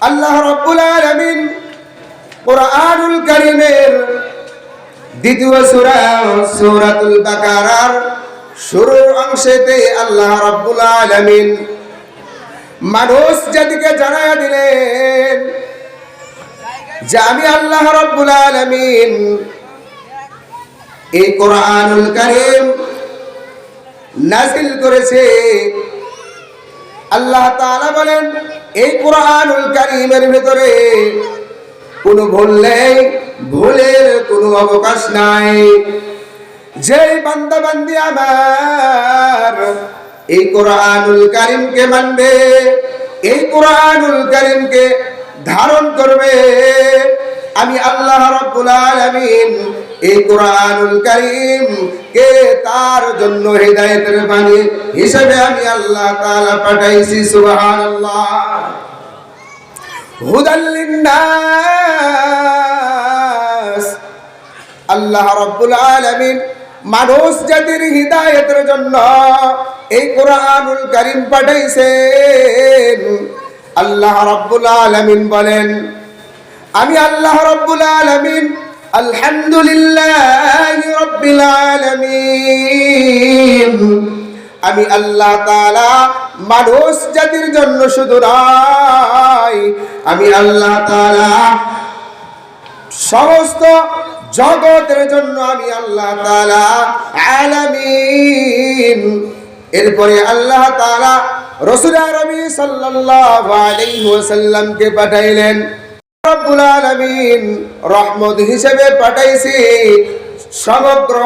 আল্লাহ রাব্বুল আলামিন কুরআনুল কারীমের দ্বিতীয় সূরা সূরাতুল বাকারার শুরুর অংশেতে আল্লাহ রাব্বুল আলামিন মানুষ জাতিকে জানায়া দিলেন যে আমি আল্লাহ রাব্বুল আলামিন এই কুরআনুল কারীম নাযিল করেছে। আল্লাহ তাআলা বলেন এই কুরআনুল কারীমের ভিতরে কোনো ভুল নেই, ভুলের কোনো অবকাশ নাই। যেই বান্দা বান্দি আমার এই কুরআনুল কারীমকে মানবে, এই কুরআনুল কারীমকে ধারণ করবে, আমি আল্লাহ রাব্বুল আলামিন এই কুরআনুল কারীম কে তার জন্য হিদায়াতের বাণী হিসেবে আমি আল্লাহ তাআলা পাঠাইছি। সুবহানাল্লাহ। হুদাল লিন্নাস, আল্লাহ রাব্বুল আলামিন মানুষ জাতির হিদায়াতের জন্য এই কুরআনুল কারীম পাঠাইছেন। আল্লাহ রাব্বুল আলামিন বলেন আমি আল্লাহ রাব্বুল আলামিন আলহামদুলিল্লাহি রাব্বিল আলামিন, আমি আল্লাহ তাআলা মানুষ জাতির জন্য শুধু নয়, আমি আল্লাহ তাআলা সমস্ত জগতের জন্য আমি আল্লাহ তাআলা আলামিন। এরপরে আল্লাহ তাআলা রাসূল আরবি সাল্লাল্লাহু আলাইহি ওয়াসাল্লামকে পাঠাইলেন। রব্বুল আলামিন রহমত হিসেবে পাঠাইছি সমগ্র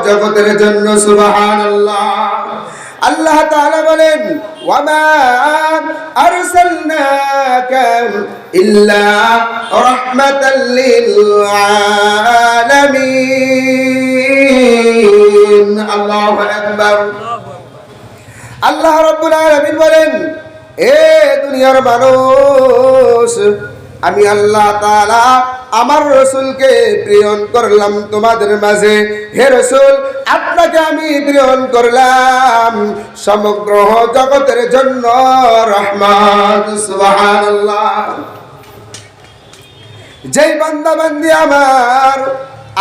জগতের জন্য। সুবহানাল্লাহ। আল্লাহ তাআলা বলেন ওয়ামা আরসালনাকা ইল্লা রাহমাতাল লিল আলামিন। আল্লাহু আকবার। আল্লাহ রাব্বুল আলামিন বলেন এ দুনিয়ার মানুষ, আমি আল্লাহ তাআলা আমার রাসূলকে প্রেরণ করলাম তোমাদের মাঝে। হে রাসূল, আপনাকে আমি প্রেরণ করলাম সমগ্র জগতের জন্য রহমত। সুবহানাল্লাহ। যেই বান্দা বান্দি আমার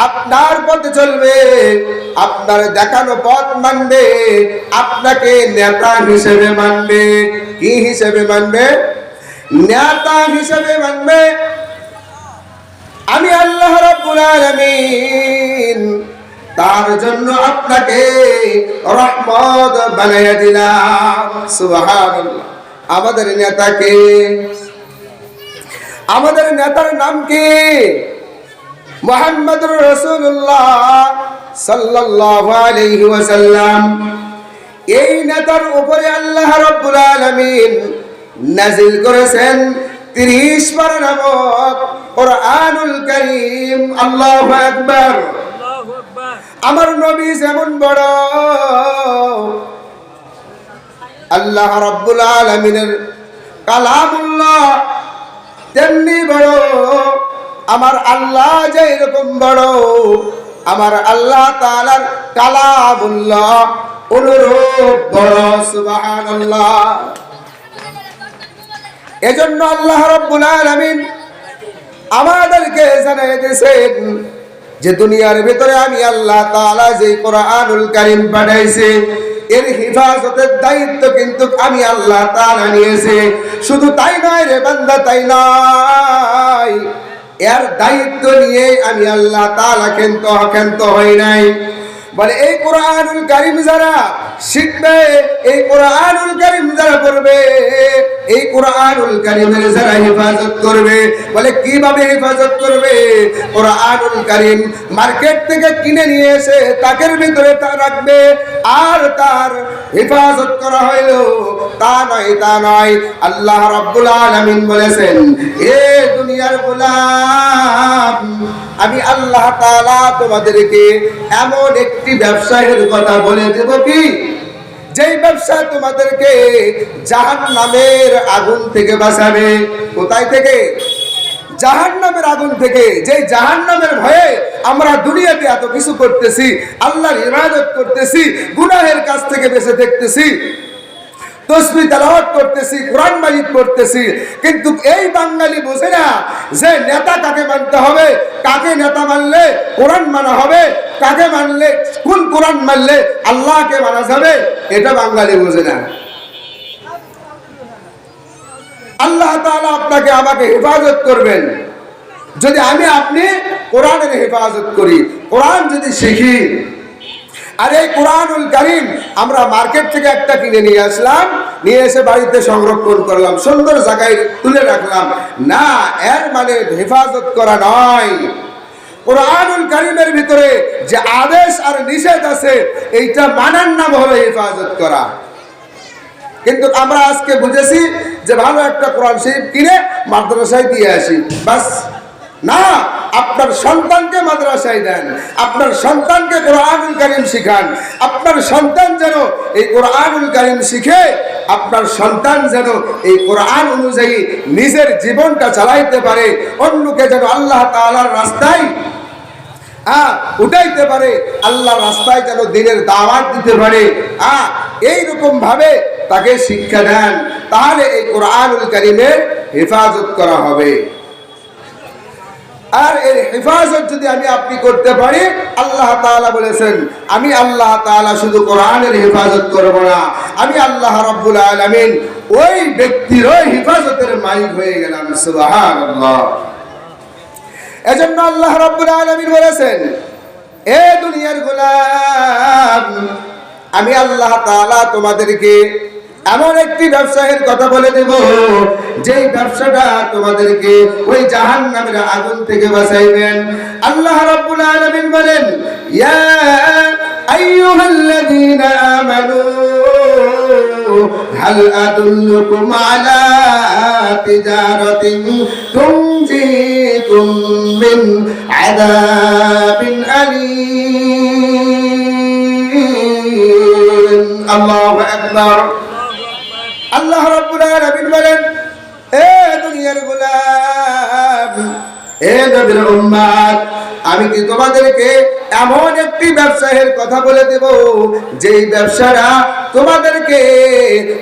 আপনার পথে চলবে, আপনার দেখানো পথ মানবে, আপনাকে নেতা হিসেবে মানবে। কি হিসেবে মানবে? নেতা হিসেবে মানবে। আমি আল্লাহ রাব্বুল আলামিন তার জন্য আপনাকে রহমত বানাইয়া দিলাম। সুবহানাল্লাহ। আমাদের নেতাকে, আমাদের নেতার নাম কি? মুহাম্মদুর রাসূলুল্লাহ সাল্লাল্লাহু আলাইহি ওয়াসাল্লাম। এই নেতার উপরে আল্লাহ রাব্বুল আলামিন নাযিল করেছেন 30 পারা নামক কুরআনুল কারীম। আল্লাহু আকবার। আমার নবী যেমন বড়, আল্লাহ রাব্বুল আলামিনের কালামুল্লাহ তেমনি বড়। আমার আল্লাহ যে এরকম বড়, আমার আল্লাহ তাআলার কালামুল্লাহ অনুরূপ বড়। সুবহানাল্লাহ। এজন্য আল্লাহ রাব্বুল আলামিন আমাদেরকে জানিয়ে দিয়েছেন যে দুনিয়ার ভিতরে আমি আল্লাহ তাআলা যে কুরআনুল কারীম পাঠাইছি, এর হেফাজতের দায়িত্ব কিন্তু আমি আল্লাহ তাআলা নিয়েছি। শুধু তাই নয় রে বান্দা, তাই নয়, এর দায়িত্ব নিয়ে আমি আল্লাহ তাআলা ক্ষান্ত হই নাই। বলে এই কুরআনুল কারীম যারা শিখবে, এই কুরআনুল কারীম যারা পড়বে, এই কুরআনুল কারীমের যারা হেফাজত করবে, বলে কিভাবে হেফাজত করবে? কুরআনুল কারীম মার্কেট থেকে কিনে নিয়ে এসে তাকের ভিতরে তা রাখবে, আর তার হেফাজত করা হইলো তা নয়। আল্লাহ রাব্বুল আলামিন বলেছেন এ দুনিয়ার গোলাম, আমি আল্লাহ তাআলা তোমাদেরকে এমন একটি ব্যবসায়ের কথা বলে দেব কি, যেই ব্যবসা তোমাদেরকে জাহান্নামের আগুন থেকে বাঁচাবে। কোথায় থেকে? জাহান্নামের আগুন থেকে। যে জাহান্নামের ভয়ে আমরা দুনিয়াতে এত কিছু করতেছি, আল্লাহর ইবাদত করতেছি, গুনাহের কাছ থেকে বেঁচে থাকতেছি, তাসবিহ তেলাওয়াত করতেছি, কোরআন মাজিদ পড়তেছি, কিন্তু এই বাঙালি বোঝে না যে নেতা কাকে মানতে হবে, কাকে নেতা মানলে কোরআন মানা হবে, কাকে মানলে কোন কোরআন মানলে আল্লাহকে মানা যাবে, এটা বাঙালি বোঝে না। আল্লাহ তাআলা আপনাকে আমাকে হেফাজত করবেন যদি আমি আপনি কোরআনের হেফাজত করি, কোরআন যদি শিখি। আর এই কোরআনুল কারীম আমরা মার্কেট থেকে একটা কিনে নিয়ে আসলাম, নিয়ে এসে বাড়িতে সংরক্ষণ করলাম, সুন্দর জায়গায় তুলে রাখলাম, না, এর মানে হেফাজত করা নয়। কোরআনুল কারীমের ভিতরে যে আদেশ আর নিষেধ আছে এইটা মানার নাম হলো হেফাজত করা। কিন্তু আমরা আজকে বুঝেছি যে ভালো একটা কোরআন শরীফ কিনে মাদ্রাসায় দিয়ে আসি, বাস। না, আপনার সন্তানকে মাদ্রাসায় দেন, আপনার সন্তানকে কোরআনুল কারীম শিখান, আপনার সন্তান যেন এই কোরআনুল কারীম শিখে, আপনার সন্তান যেন এই কোরআন অনুযায়ী নিজের জীবনটা চালাইতে পারে, অন্যকে যেন আল্লাহ তাআলার রাস্তায় উঠাইতে পারে, আল্লাহর রাস্তায় যেন দ্বীনের দাওয়াত দিতে পারে। এইরকম ভাবে তাকে শিক্ষা দেন, তাহলে এই কোরআনুল কারীমের হেফাজত করা হবে। আর এই হেফাজত যদি আমি আপনি করতে পারি, আল্লাহ তাআলা বলেছেন আমি আল্লাহ তাআলা শুধু কোরআনের হেফাজত করব না, আমি আল্লাহ রাব্বুল আলামিন ওই ব্যক্তির ওই হেফাজতের মালিক হয়ে গেলাম। সুবহানাল্লাহ। এজন্য আল্লাহ রাব্বুল আলামিন বলেছেন, এ দুনিয়ার গোলাম, আমি আল্লাহ তাআলা তোমাদেরকে এমন একটি ব্যবসায়ের কথা বলে দেব, যেই ব্যবসাটা তোমাদেরকে ওই জাহান্নামের আগুন থেকে বাঁচাইবেন। আল্লাহ রাব্বুল আলামিন বলেন, ইয়া আইয়ুহাল্লাযীনা আমানু হাল আদুল্লুকুম আলা তিজারাতিন তুনজিকুম মিন আযাবিন আলীম। আল্লাহু আকবার। আল্লাহ রাব্বুল আলামিন বলেন, এ দুনিয়ার গোলাম, এ নবীর উম্মত, আমি কি তোমাদেরকে এমন একটি ব্যবসায়ের কথা বলে দেব, যেই ব্যবসাটা তোমাদেরকে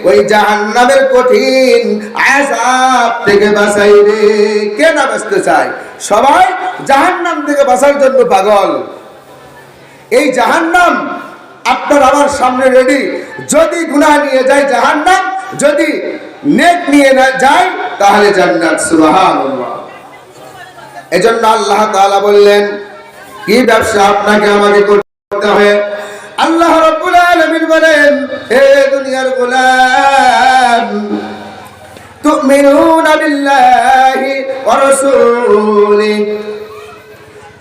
ওই জাহান্নামের কঠিন আযাব থেকে বাঁচাইবে। কে না বাঁচতে চায়? সবাই জাহান্নাম থেকে বাঁচার জন্য পাগল। এই জাহান্নাম আপনার আমার সামনে রেডি। যদি গুনাহ নিয়ে যায় জাহান্নাম, যদি নেক নিয়ে না যায় তাহলে জান্নাত। সুবহানাল্লাহ। এজন্য আল্লাহ তাআলা বললেন, কি ব্যবসা আপনাকে আমাকে করতে হবে? আল্লাহ রাব্বুল আলামিন বলেন, হে দুনিয়ার গোলাম, তুমিনুনা বিল্লাহি ওয়া রাসূলিহি,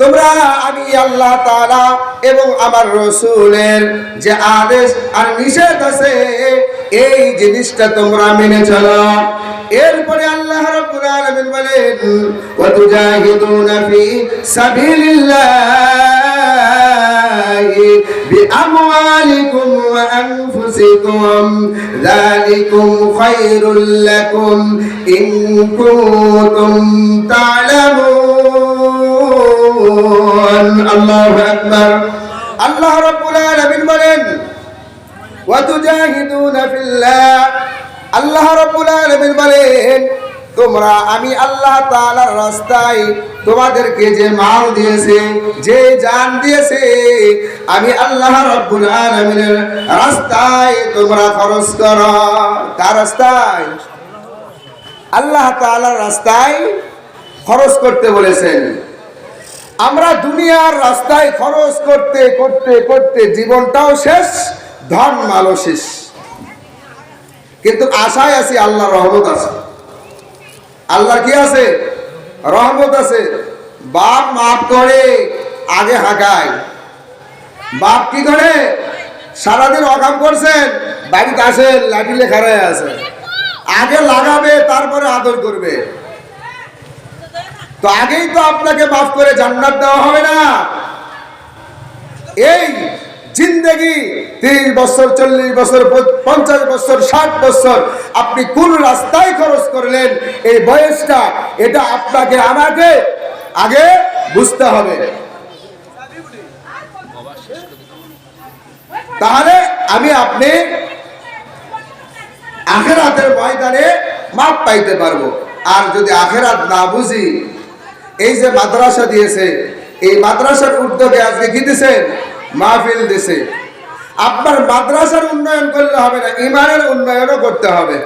তোমরা আমি আল্লাহ তাআলা এবং আমার রাসূলের যে আদেশ আর নিষেধ আছে এই জিনিসটা তোমরা মেনে চলো। এরপরে আল্লাহ রাব্বুল আলামিন বলেন, ওয়া তুজাহিদুনা ফি সাবিলিল্লাহি বিআমওয়ালিকুম ওয়া আনফুসিকুম যালিকুম খায়রুল লাকুম ইন কুনতুম তা'লামুন। আল্লাহু আকবার। আল্লাহ রাব্বুল আলামিন বলেন, ওয়া তুজাহিদুনা ফিল্লাহ, আল্লাহ রাব্বুল আলামিন বলেন, তোমরা আমি আল্লাহ তাআলার রাস্তায় তোমাদেরকে যে মাল দিয়েছে, যে জান দিয়েছে, আমি আল্লাহ রাব্বুল আলামিনের রাস্তায় তোমরা খরচ করো। কার রাস্তায়? আল্লাহ তাআলার রাস্তায় খরচ করতে বলেছেন। আমরা দুনিয়ার রাস্তায় খরচ করতে করতে করতে জীবনটাও শেষ, ধন মালও শেষ, কিন্তু আশায় আছি আল্লাহর রহমত আছে। আল্লাহর কি আছে? রহমত আছে। বাপ মাফ করে, আগে হাঁকায়। বাপ কি করে? সারাদিন অকাম করছেন, বাড়িতে আসেন, লাঠি লেখারায় আছে, আগে লাগাবে তারপরে আদর করবে। তো আগেই তো আপনাকে মাফ করে জান্নাত দেওয়া হবে না। এই জিন্দেগি 30 বছর, 40 বছর, 50 বছর, 60 বছর আপনি কোন রাস্তায় খরচ করলেন, এই বয়সটা, এটা আপনাকে আমাকে আগে বুঝতে হবে। তাহলে আমি আপনি আখেরাতের ময়দানে মাপ পাইতে পারবো। আর যদি আখেরাত না বুঝি, এই যে মাদ্রাসা দিয়েছে, এই মাদ্রাসার উদ্যোগে আজকে কি দিছে? মাহফিল দিছে। আপনার মাদ্রাসার উন্নয়ন করলে হবে না, ইমানের উন্নয়নও করতে হবে।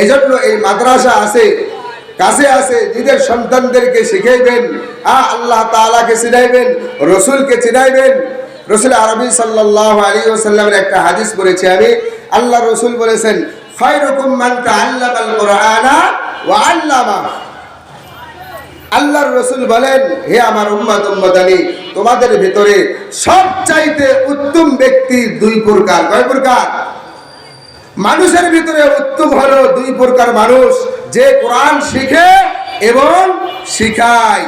এজন্য এই মাদ্রাসা আছে, কাছে আছে, নিজের সন্তানদেরকে শিখাইবেন, আল্লাহ তাআলাকে চিনাইবেন, রসুলকে চিনাইবেন। রসুল আরবি সাল্লাল্লাহু আলাইহি ওয়াসাল্লামের একটা হাদিস পড়েছি আমি। আল্লাহ রসুল বলেছেন, খায়রুকুম মান তাআল্লামাল কুরআনা ওয়া আল্লামা। আল্লাহর রসুল বলেন, হে আমার উম্মত উম্মতানি, তোমাদের ভিতরে সবচাইতে উত্তম ব্যক্তি দুই প্রকার। কয় প্রকার? মানুষের ভিতরে উত্তম হলো দুই প্রকার মানুষ, যে কোরআন শিখে এবং শিখায়।